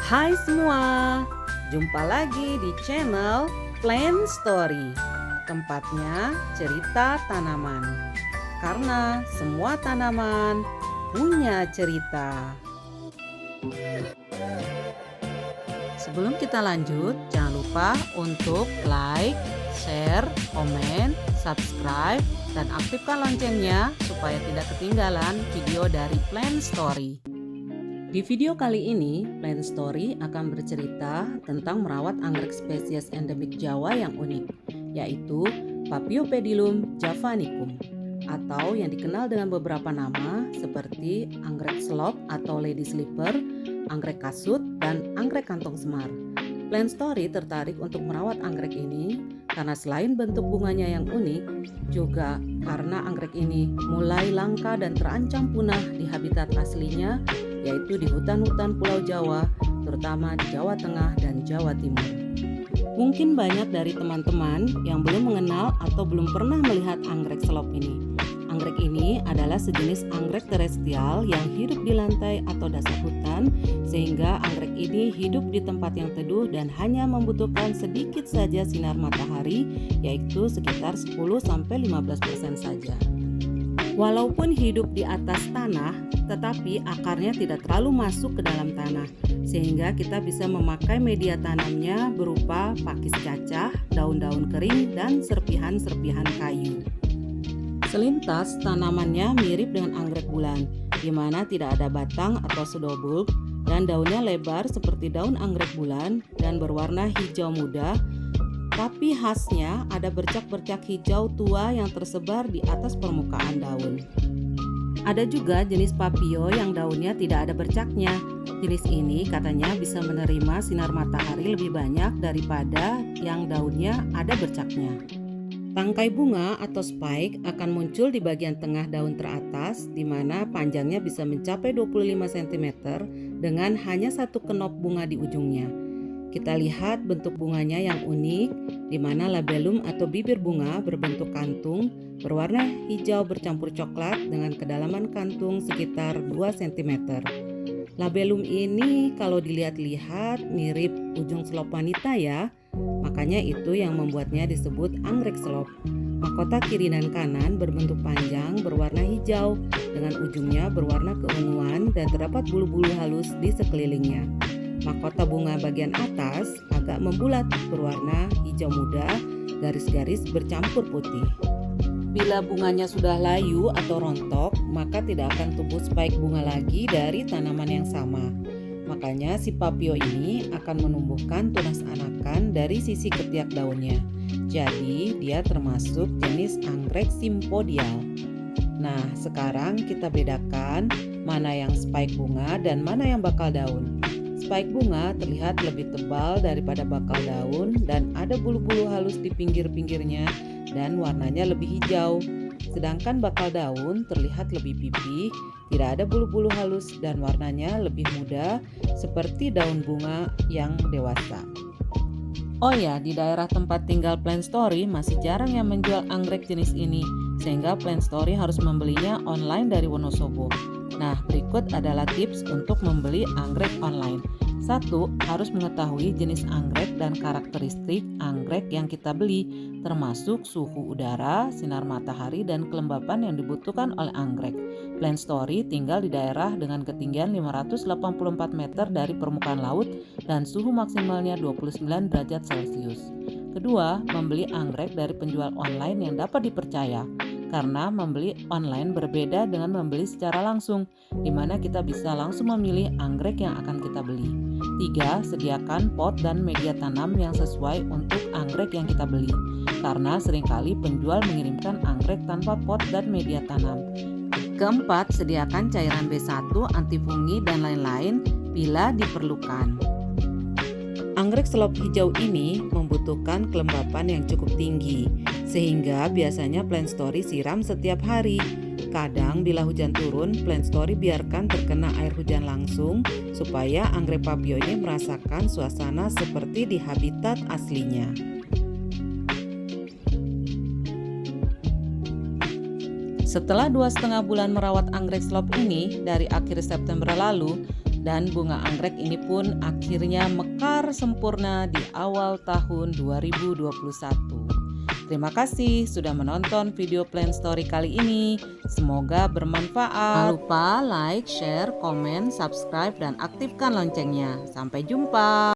Hai semua, jumpa lagi di channel Plant Story. Tempatnya cerita tanaman, karena semua tanaman punya cerita. Sebelum kita lanjut, jangan lupa untuk like, share, komen, subscribe, dan aktifkan loncengnya supaya tidak ketinggalan video dari Plant Story. Di video kali ini, Plant Story akan bercerita tentang merawat anggrek spesies endemik Jawa yang unik, yaitu Paphiopedilum javanicum, atau yang dikenal dengan beberapa nama seperti anggrek selop atau lady slipper, anggrek kasut, dan anggrek kantong semar. Plant Story tertarik untuk merawat anggrek ini karena selain bentuk bunganya yang unik, juga karena anggrek ini mulai langka dan terancam punah di habitat aslinya, yaitu di hutan-hutan Pulau Jawa, terutama di Jawa Tengah dan Jawa Timur. Mungkin banyak dari teman-teman yang belum mengenal atau belum pernah melihat anggrek selop ini. Anggrek ini adalah sejenis anggrek terestial yang hidup di lantai atau dasar hutan, sehingga anggrek ini hidup di tempat yang teduh dan hanya membutuhkan sedikit saja sinar matahari, yaitu sekitar 10-15% saja. Walaupun hidup di atas tanah, tetapi akarnya tidak terlalu masuk ke dalam tanah, sehingga kita bisa memakai media tanamnya berupa pakis cacah, daun-daun kering, dan serpihan-serpihan kayu. Selintas tanamannya mirip dengan anggrek bulan, di mana tidak ada batang atau pseudobulb, dan daunnya lebar seperti daun anggrek bulan dan berwarna hijau muda. Tapi khasnya ada bercak-bercak hijau tua yang tersebar di atas permukaan daun. Ada juga jenis papio yang daunnya tidak ada bercaknya. Jenis ini katanya bisa menerima sinar matahari lebih banyak daripada yang daunnya ada bercaknya. Tangkai bunga atau spike akan muncul di bagian tengah daun teratas, di mana panjangnya bisa mencapai 25 cm dengan hanya satu kenop bunga di ujungnya. Kita lihat bentuk bunganya yang unik, di mana labellum atau bibir bunga berbentuk kantung, berwarna hijau bercampur coklat dengan kedalaman kantung sekitar 2 cm. Labellum ini kalau dilihat-lihat mirip ujung selop wanita ya, makanya itu yang membuatnya disebut anggrek selop. Mahkota kiri dan kanan berbentuk panjang berwarna hijau dengan ujungnya berwarna keunguan dan terdapat bulu-bulu halus di sekelilingnya. Mahkota bunga bagian atas agak membulat berwarna hijau muda, garis-garis bercampur putih. Bila bunganya sudah layu atau rontok, maka tidak akan tumbuh spike bunga lagi dari tanaman yang sama. Makanya si papio ini akan menumbuhkan tunas anakan dari sisi ketiak daunnya. Jadi dia termasuk jenis anggrek simpodial. Nah, sekarang kita bedakan mana yang spike bunga dan mana yang bakal daun. Spike bunga terlihat lebih tebal daripada bakal daun dan ada bulu-bulu halus di pinggir-pinggirnya dan warnanya lebih hijau. Sedangkan bakal daun terlihat lebih pipih, tidak ada bulu-bulu halus dan warnanya lebih muda seperti daun bunga yang dewasa. Oh ya, di daerah tempat tinggal Plant Story masih jarang yang menjual anggrek jenis ini, sehingga Plant Story harus membelinya online dari Wonosobo. Nah, berikut adalah tips untuk membeli anggrek online. 1. Harus mengetahui jenis anggrek dan karakteristik anggrek yang kita beli, termasuk suhu udara, sinar matahari, dan kelembapan yang dibutuhkan oleh anggrek. Plant Story tinggal di daerah dengan ketinggian 584 meter dari permukaan laut dan suhu maksimalnya 29 derajat Celcius. Kedua, membeli anggrek dari penjual online yang dapat dipercaya. Karena membeli online berbeda dengan membeli secara langsung, di mana kita bisa langsung memilih anggrek yang akan kita beli. 3. Sediakan pot dan media tanam yang sesuai untuk anggrek yang kita beli, karena seringkali penjual mengirimkan anggrek tanpa pot dan media tanam. Keempat, sediakan cairan B1, antifungi, dan lain-lain bila diperlukan. Anggrek selop hijau ini membutuhkan kelembapan yang cukup tinggi, sehingga biasanya Plant Story siram setiap hari. Kadang bila hujan turun, Plant Story biarkan terkena air hujan langsung supaya anggrek papio ini merasakan suasana seperti di habitat aslinya. Setelah 2,5 bulan merawat anggrek selop ini dari akhir September lalu, Dan bunga anggrek ini pun akhirnya mekar sempurna di awal tahun 2021. Terima kasih sudah menonton video Plant Story kali ini. Semoga bermanfaat. Jangan lupa like, share, komen, subscribe, dan aktifkan loncengnya. Sampai jumpa.